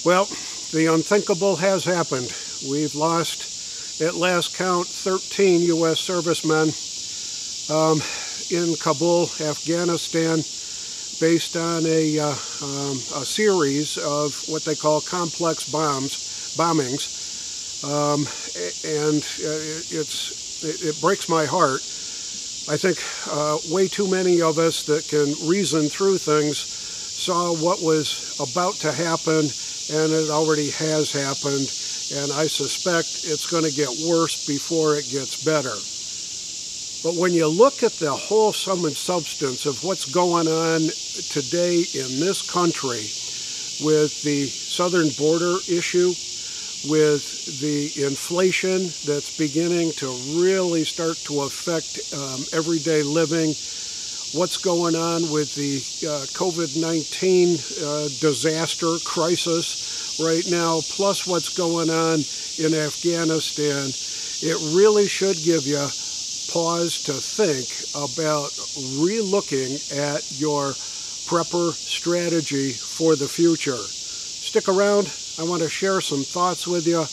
Well, the unthinkable has happened. We've lost, at last count, 13 U.S. servicemen in Kabul, Afghanistan, based on a series of what they call complex bombings. It breaks my heart. I think way too many of us that can reason through things saw what was about to happen, and it already has happened, and I suspect it's going to get worse before it gets better. But when you look at the whole sum and substance of what's going on today in this country with the southern border issue, with the inflation that's beginning to really start to affect everyday living, what's going on with the COVID-19 disaster crisis right now, plus what's going on in Afghanistan, it really should give you pause to think about re-looking at your prepper strategy for the future. Stick around. I want to share some thoughts with you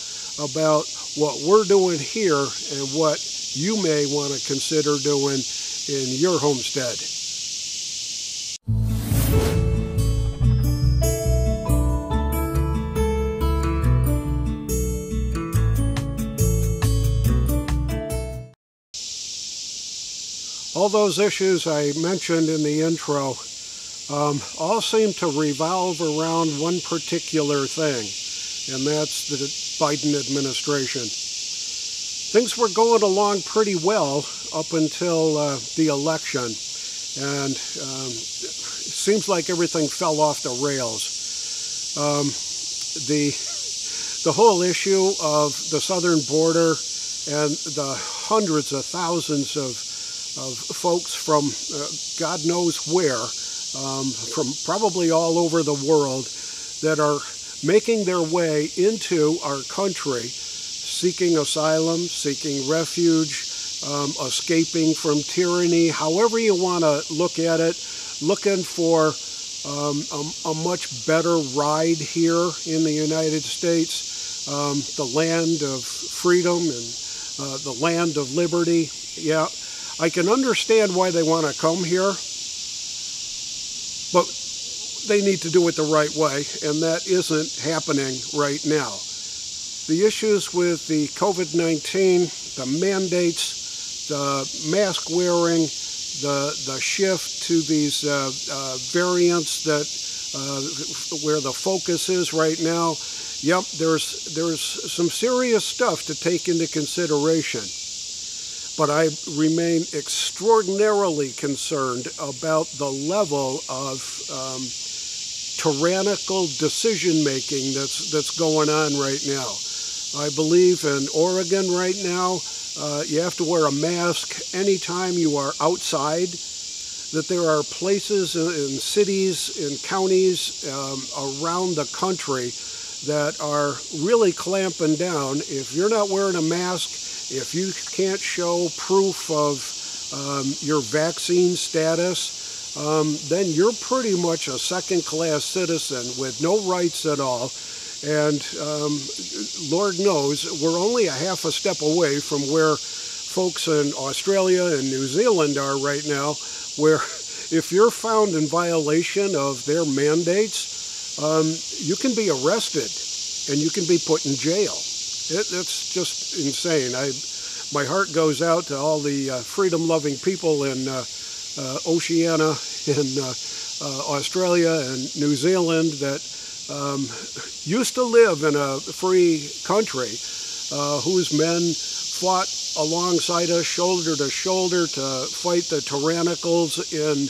about what we're doing here and what you may want to consider doing in your homestead. All those issues I mentioned in the intro all seem to revolve around one particular thing, and that's the Biden administration. Things were going along pretty well up until the election, and it seems like everything fell off the rails. The whole issue of the southern border and the hundreds of thousands of folks from God knows where, from probably all over the world, that are making their way into our country, seeking asylum, seeking refuge, escaping from tyranny, however you want to look at it, looking for a much better ride here in the United States, the land of freedom and the land of liberty. Yeah, I can understand why they want to come here, but they need to do it the right way, and that isn't happening right now. The issues with the COVID-19, the mandates, the mask wearing, the shift to these variants that where the focus is right now, yep, there's some serious stuff to take into consideration. But I remain extraordinarily concerned about the level of tyrannical decision-making that's going on right now. I believe in Oregon right now, you have to wear a mask anytime you are outside, that there are places in cities, in counties around the country that are really clamping down. If you're not wearing a mask, if you can't show proof of your vaccine status, then you're pretty much a second-class citizen with no rights at all. And Lord knows, we're only a half a step away from where folks in Australia and New Zealand are right now, where if you're found in violation of their mandates, you can be arrested and you can be put in jail. It's just insane. My heart goes out to all the freedom-loving people in Oceania, in Australia and New Zealand that used to live in a free country, whose men fought alongside us, shoulder to shoulder, to fight the tyrannicals in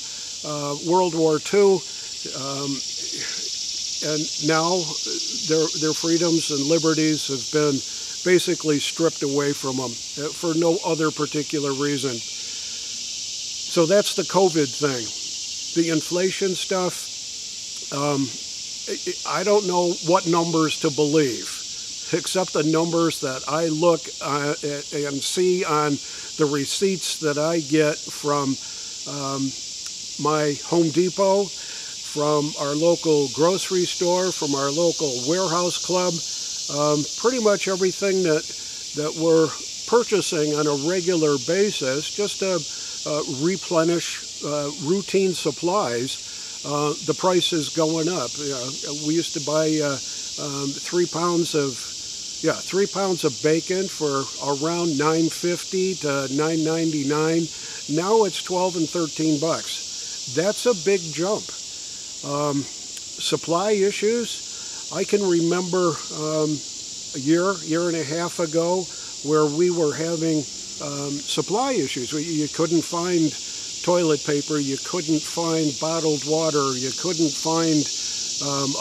World War II. And now their freedoms and liberties have been basically stripped away from them for no other particular reason. So that's the COVID thing. The inflation stuff, I don't know what numbers to believe, except the numbers that I look and see on the receipts that I get from my Home Depot, from our local grocery store, from our local warehouse club, pretty much everything that we're purchasing on a regular basis, just to replenish routine supplies. The price is going up. We used to buy 3 pounds of 3 pounds of bacon for around $9.50 to $9.99. Now it's $12 and $13. That's a big jump. Supply issues. I can remember a year and a half ago where we were having supply issues. You couldn't find toilet paper, you couldn't find bottled water, you couldn't find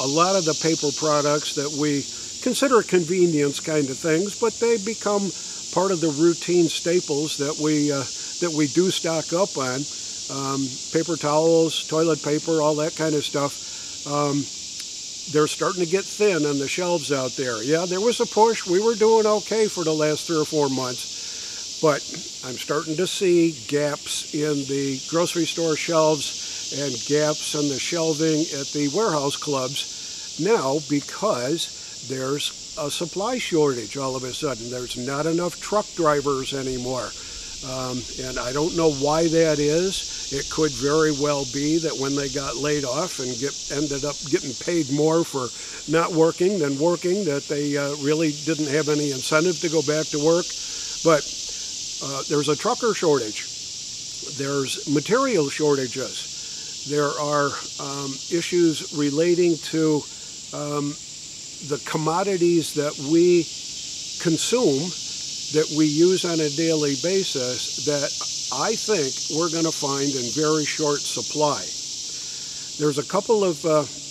a lot of the paper products that we consider convenience kind of things, but they become part of the routine staples that we do stock up on. Paper towels, toilet paper, all that kind of stuff. They're starting to get thin on the shelves out there. Yeah, there was a push. We were doing okay for the last 3 or 4 months, but I'm starting to see gaps in the grocery store shelves and gaps in the shelving at the warehouse clubs now because there's a supply shortage all of a sudden. There's not enough truck drivers anymore. And I don't know why that is. It could very well be that when they got laid off and ended up getting paid more for not working than working, that they really didn't have any incentive to go back to work. But there's a trucker shortage. There's material shortages. There are issues relating to the commodities that we consume, that we use on a daily basis, that I think we're going to find in very short supply. There's a couple of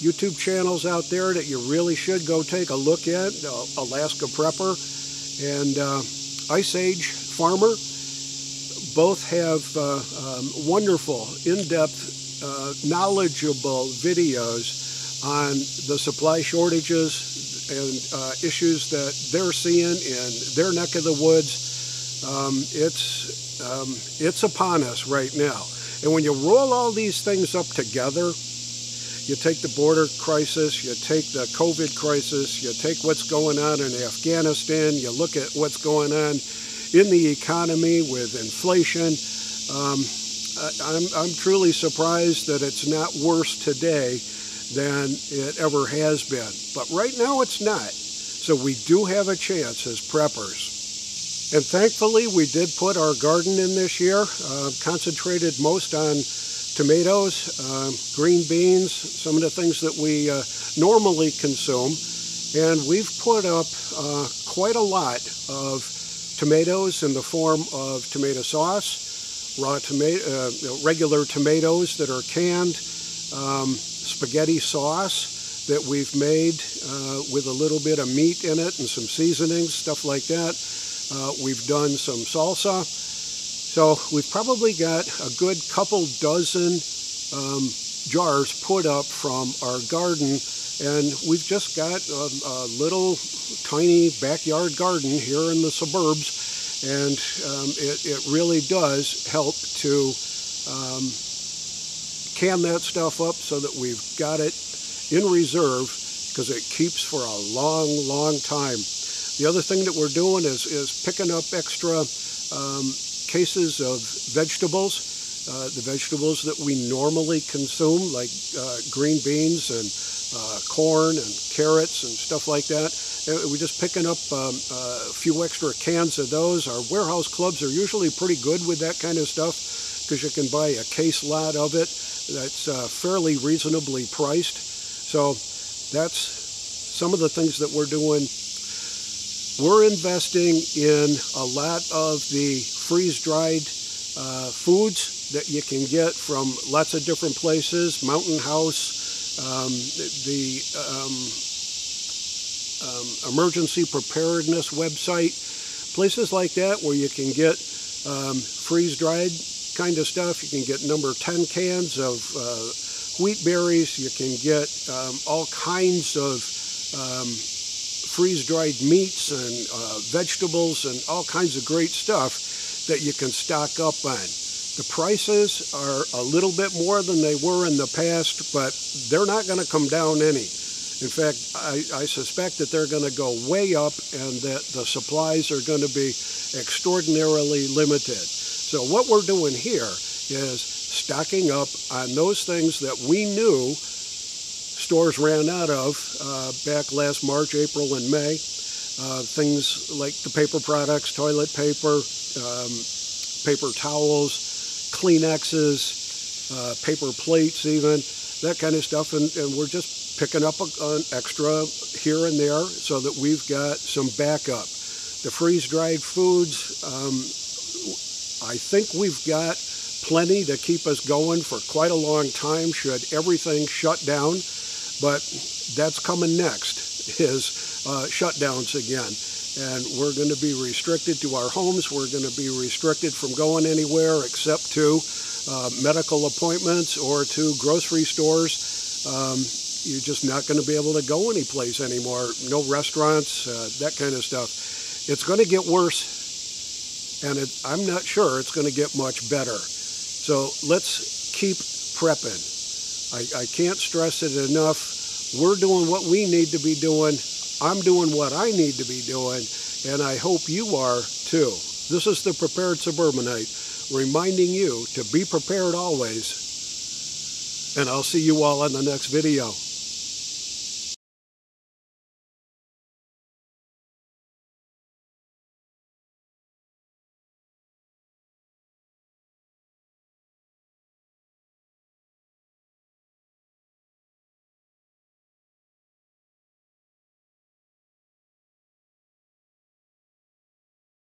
YouTube channels out there that you really should go take a look at. Alaska Prepper and Ice Age Farmer. Both have wonderful, in-depth, knowledgeable videos on the supply shortages and issues that they're seeing in their neck of the woods. It's upon us right now. And when you roll all these things up together, you take the border crisis, you take the COVID crisis, you take what's going on in Afghanistan, you look at what's going on in the economy with inflation. I'm truly surprised that it's not worse today than it ever has been. But right now it's not. So we do have a chance as preppers. And thankfully we did put our garden in this year, concentrated most on tomatoes, green beans, some of the things that we normally consume. And we've put up quite a lot of tomatoes in the form of tomato sauce, raw tomato, regular tomatoes that are canned, spaghetti sauce that we've made with a little bit of meat in it and some seasonings, stuff like that. We've done some salsa. So we've probably got a good couple dozen jars put up from our garden, and we've just got a little tiny backyard garden here in the suburbs, and it really does help to can that stuff up so that we've got it in reserve, because it keeps for a long, long time. The other thing that we're doing is picking up extra cases of vegetables, the vegetables that we normally consume, like green beans and corn and carrots and stuff like that. And we're just picking up a few extra cans of those. Our warehouse clubs are usually pretty good with that kind of stuff, because you can buy a case lot of it that's fairly reasonably priced. So that's some of the things that we're doing. We're investing in a lot of the freeze-dried foods that you can get from lots of different places, Mountain House, the emergency preparedness website, places like that where you can get freeze-dried kind of stuff. You can get number 10 cans of wheat berries. You can get all kinds of freeze-dried meats and vegetables and all kinds of great stuff that you can stock up on. The prices are a little bit more than they were in the past, but they're not going to come down any. In fact, I suspect that they're going to go way up and that the supplies are going to be extraordinarily limited. So what we're doing here is stocking up on those things that we knew stores ran out of back last March, April, and May. Things like the paper products, toilet paper, paper towels, Kleenexes, paper plates even, that kind of stuff. And we're just picking up an extra here and there so that we've got some backup. The freeze-dried foods, I think we've got plenty to keep us going for quite a long time should everything shut down. But that's coming next, is shutdowns again. And we're going to be restricted to our homes. We're going to be restricted from going anywhere except to medical appointments or to grocery stores. You're just not going to be able to go anyplace anymore. No restaurants, that kind of stuff. It's going to get worse, and I'm not sure it's going to get much better. So let's keep prepping. I can't stress it enough. We're doing what we need to be doing. I'm doing what I need to be doing, and I hope you are too. This is the Prepared Suburbanite, reminding you to be prepared always. And I'll see you all in the next video.